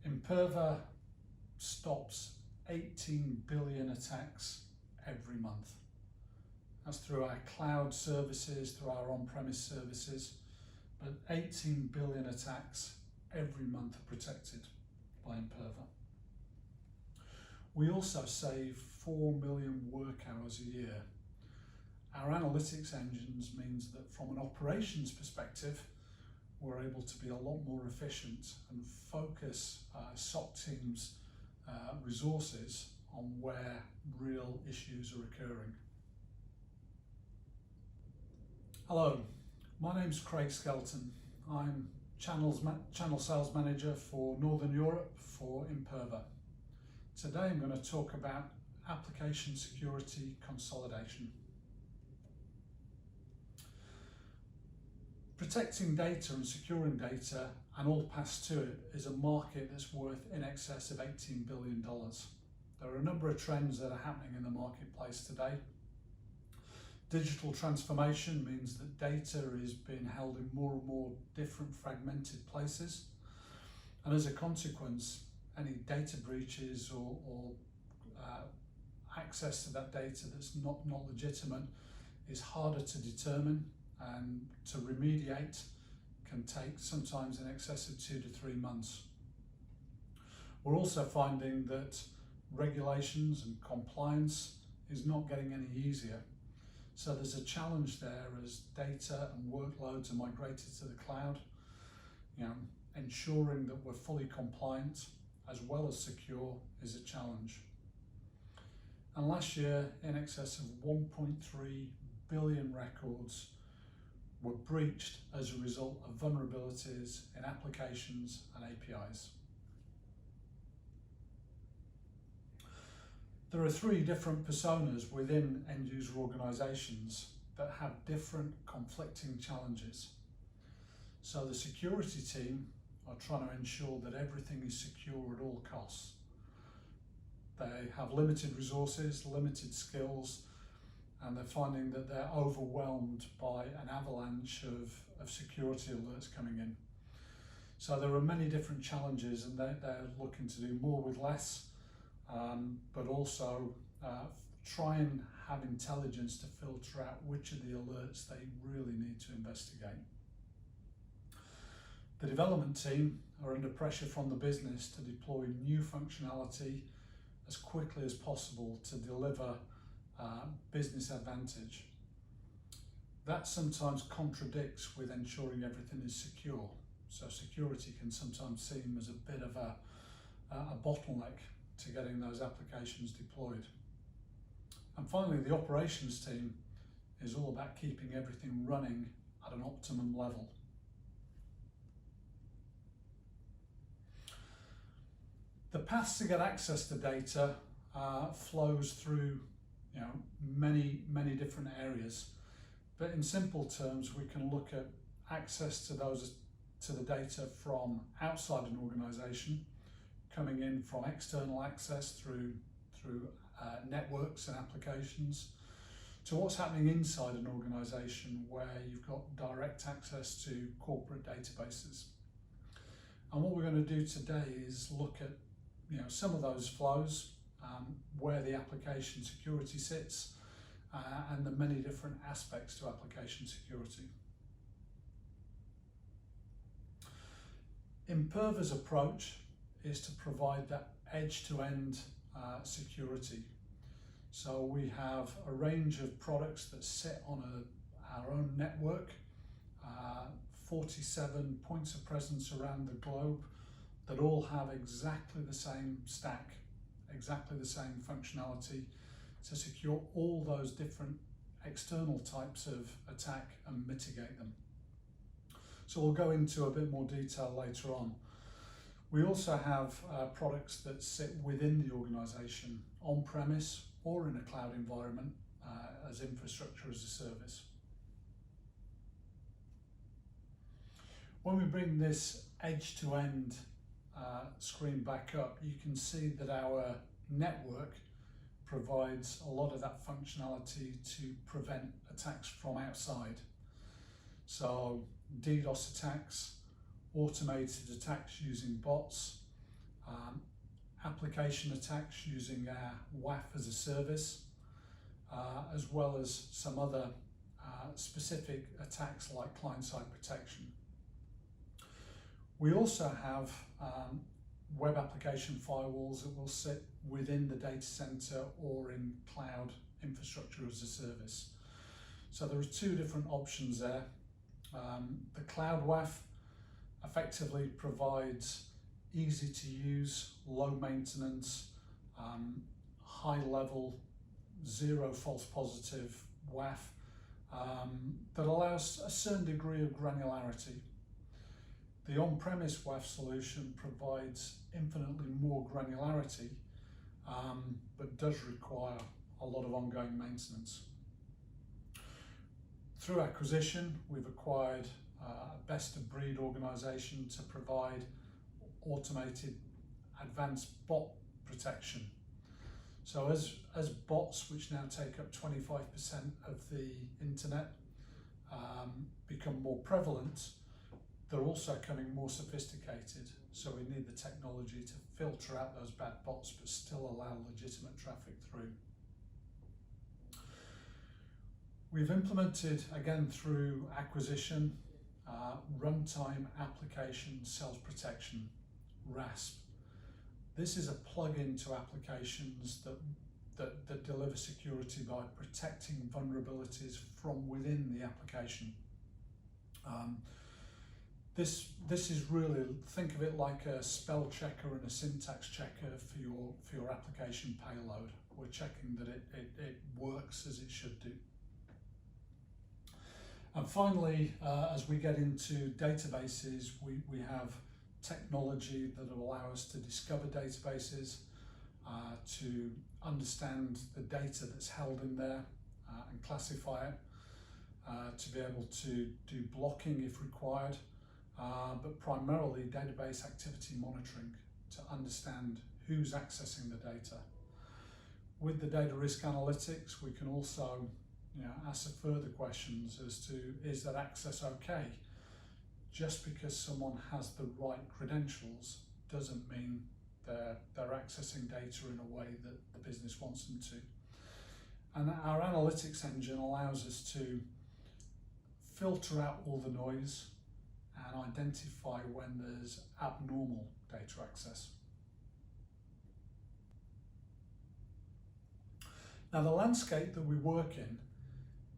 Imperva stops 18 billion attacks every month. That's through our cloud services, through our on-premise services, but 18 billion attacks every month are protected by Imperva. We also save 4 million work hours a year. Our analytics engines means that from an operations perspective, we're able to be a lot more efficient and focus SOC teams' resources on where real issues are occurring. Hello, my name's Craig Skelton. I'm Channel Sales Manager for Northern Europe for Imperva. Today I'm going to talk about application security consolidation. Protecting data and securing data and all paths to it is a market that's worth in excess of $18 billion. There are a number of trends that are happening in the marketplace today. Digital transformation means that data is being held in more and more different fragmented places, and as a consequence, any data breaches or access to that data that's not legitimate is harder to determine, and to remediate can take sometimes in excess of 2 to 3 months. We're also finding that regulations and compliance is not getting any easier. So there's a challenge there as data and workloads are migrated to the cloud. Ensuring that we're fully compliant as well as secure is a challenge. And last year, in excess of 1.3 billion records were breached as a result of vulnerabilities in applications and APIs. There are 3 different personas within end user organizations that have different conflicting challenges. So the security team are trying to ensure that everything is secure at all costs. They have limited resources, limited skills, and they're finding that they're overwhelmed by an avalanche of security alerts coming in. So there are many different challenges, and they're looking to do more with less, but also try and have intelligence to filter out which of the alerts they really need to investigate. The development team are under pressure from the business to deploy new functionality as quickly as possible to deliver business advantage. That sometimes contradicts with ensuring everything is secure. So security can sometimes seem as a bit of a bottleneck to getting those applications deployed. And finally, the operations team is all about keeping everything running at an optimum level. The paths to get access to data flows through many different areas, but in simple terms we can look at access to the data from outside an organization, coming in from external access through networks and applications, to what's happening inside an organization where you've got direct access to corporate databases. And what we're going to do today is look at some of those flows, where the application security sits, and the many different aspects to application security. Imperva's approach is to provide that edge-to-end security. So we have a range of products that sit on our own network, 47 points of presence around the globe that all have exactly the same stack, exactly the same functionality to secure all those different external types of attack and mitigate them. So we'll go into a bit more detail later on. We also have products that sit within the organization, on-premise or in a cloud environment, as infrastructure as a service. When we bring this edge-to-end screen back up, you can see that our network provides a lot of that functionality to prevent attacks from outside. So DDoS attacks, automated attacks using bots, application attacks using our WAF as a service, as well as some other specific attacks like client-side protection. We also have web application firewalls that will sit within the data center or in cloud infrastructure as a service. So there are two different options there. The cloud WAF effectively provides easy to use, low maintenance, high level, zero false positive WAF that allows a certain degree of granularity. The on-premise WAF solution provides infinitely more granularity, but does require a lot of ongoing maintenance. Through acquisition, we've acquired a best-of-breed organisation to provide automated advanced bot protection. So as bots, which now take up 25% of the internet, become more prevalent, they're also becoming more sophisticated. So we need the technology to filter out those bad bots, but still allow legitimate traffic through. We've implemented, again through acquisition, runtime application sales protection, RASP. This is a plug-in to applications that deliver security by protecting vulnerabilities from within the application. This is really, think of it like a spell checker and a syntax checker for your application payload. We're checking that it works as it should do. And finally, as we get into databases, we have technology that will allow us to discover databases, to understand the data that's held in there and classify it, to be able to do blocking if required, but primarily database activity monitoring to understand who's accessing the data. With the data risk analytics, we can also ask further questions as to, is that access okay? Just because someone has the right credentials doesn't mean they're accessing data in a way that the business wants them to. And our analytics engine allows us to filter out all the noise and identify when there's abnormal data access. Now, the landscape that we work in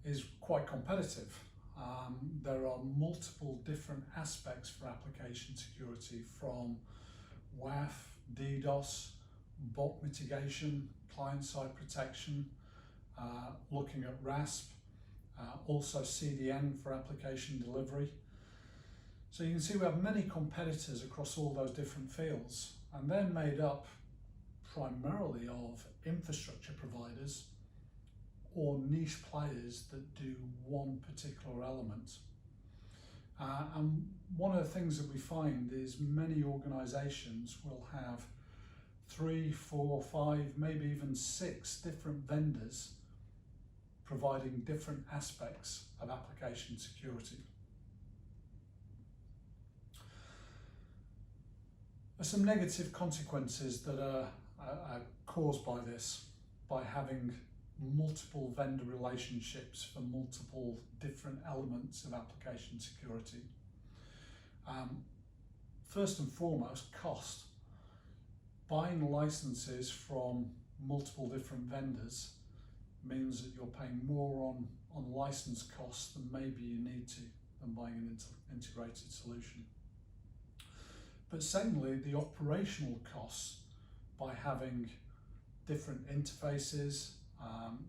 is quite competitive. There are multiple different aspects for application security, from WAF, DDoS, bot mitigation, client-side protection, looking at RASP, also CDN for application delivery. So you can see we have many competitors across all those different fields, and they're made up primarily of infrastructure providers or niche players that do one particular element. And one of the things that we find is many organisations will have 3, 4, 5, maybe even 6 different vendors providing different aspects of application security. There's some negative consequences that are caused by this, by having multiple vendor relationships for multiple different elements of application security. First and foremost, cost. Buying licenses from multiple different vendors means that you're paying more on license costs than maybe you need to than buying an integrated solution. But secondly, the operational costs by having different interfaces,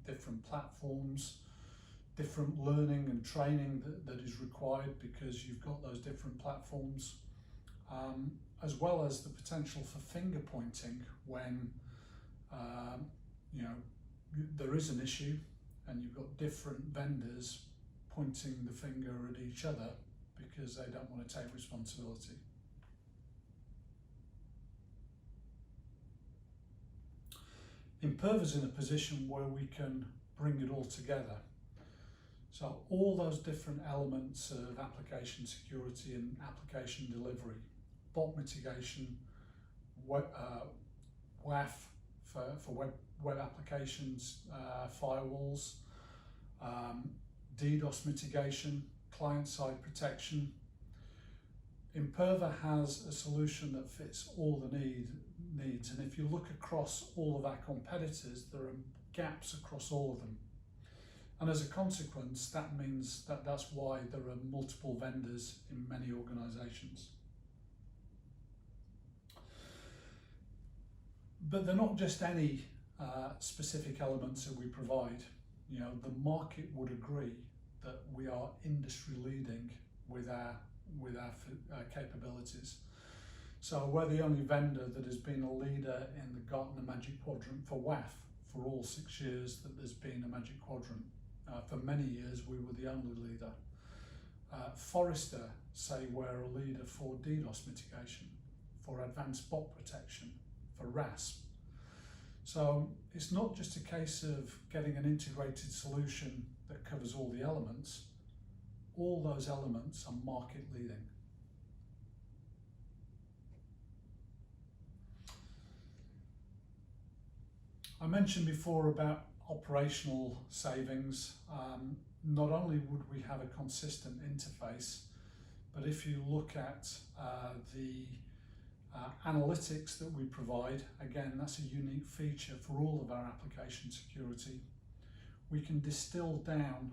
different platforms, different learning and training that is required because you've got those different platforms, as well as the potential for finger pointing when there is an issue and you've got different vendors pointing the finger at each other because they don't want to take responsibility. Imperva's in a position where we can bring it all together. So all those different elements of application security and application delivery, bot mitigation, WAF for web applications, firewalls, DDoS mitigation, client-side protection. Imperva has a solution that fits all the needs, and if you look across all of our competitors, there are gaps across all of them. And as a consequence, that means that that's why there are multiple vendors in many organisations. But they're not just any specific elements that we provide. You know, the market would agree that we are industry leading with our capabilities. So we're the only vendor that has been a leader in the Gartner Magic Quadrant for WAF for all 6 years that there's been a Magic Quadrant. For many years we were the only leader. Forrester say we're a leader for DDoS mitigation, for advanced bot protection, for RASP. So it's not just a case of getting an integrated solution that covers all the elements. All those elements are market leading. I mentioned before about operational savings. Not only would we have a consistent interface, but if you look at the analytics that we provide, again, that's a unique feature for all of our application security. We can distill down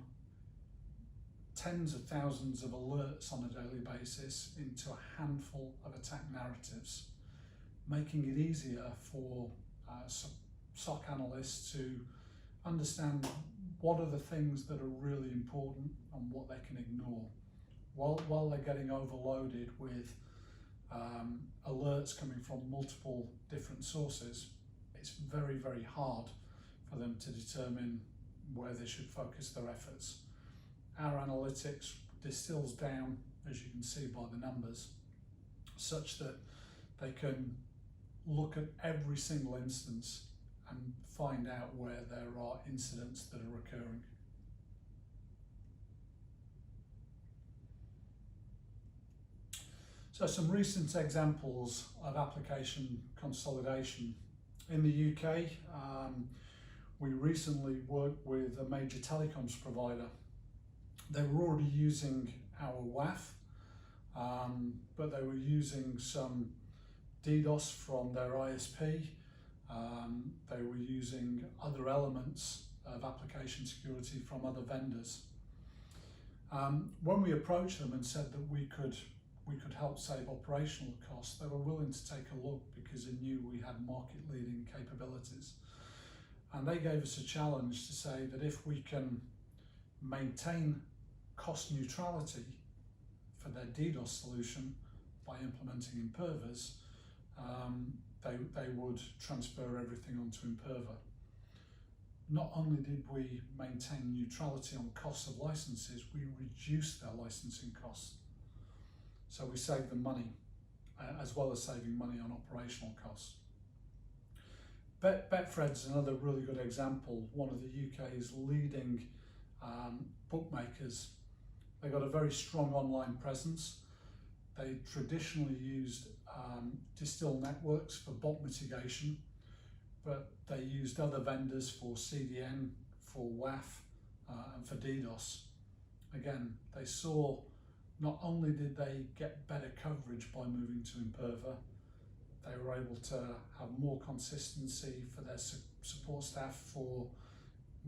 tens of thousands of alerts on a daily basis into a handful of attack narratives, making it easier for SOC analysts to understand what are the things that are really important and what they can ignore. While they're getting overloaded with alerts coming from multiple different sources, it's very, very hard for them to determine where they should focus their efforts. Our analytics distills down, as you can see by the numbers, such that they can look at every single instance and find out where there are incidents that are occurring. So some recent examples of application consolidation. In the UK, we recently worked with a major telecoms provider. They were already using our WAF, but they were using some DDoS from their ISP. They were using other elements of application security from other vendors. When we approached them and said that we could help save operational costs, they were willing to take a look because they knew we had market-leading capabilities. And they gave us a challenge to say that if we can maintain cost neutrality for their DDoS solution by implementing Imperva's, they would transfer everything onto Imperva. Not only did we maintain neutrality on costs of licenses, we reduced their licensing costs. So we saved them money, as well as saving money on operational costs. Betfred's another really good example, one of the UK's leading bookmakers. They got a very strong online presence. They traditionally used Distill networks for bot mitigation, but they used other vendors for CDN, for WAF, and for DDoS. Again, they saw not only did they get better coverage by moving to Imperva, they were able to have more consistency for their support staff for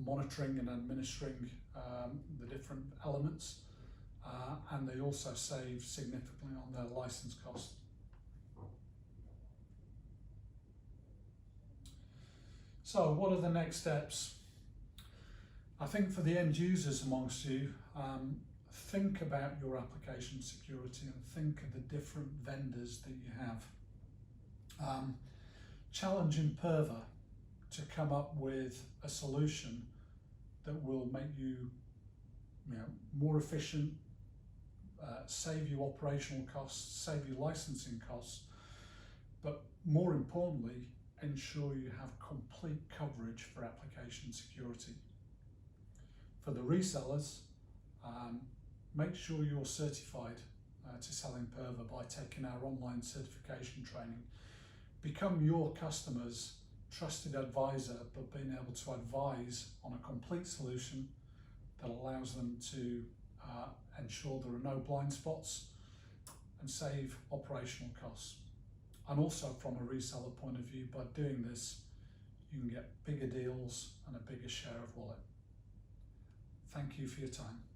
monitoring and administering the different elements, and they also saved significantly on their license costs. So what are the next steps? I think for the end users amongst you, think about your application security and think of the different vendors that you have. Challenge Imperva to come up with a solution that will make you, more efficient, save you operational costs, save you licensing costs, but more importantly, ensure you have complete coverage for application security. For the resellers, make sure you're certified to sell Imperva by taking our online certification training, become your customer's trusted advisor, but being able to advise on a complete solution that allows them to ensure there are no blind spots and save operational costs. And also from a reseller point of view, by doing this, you can get bigger deals and a bigger share of wallet. Thank you for your time.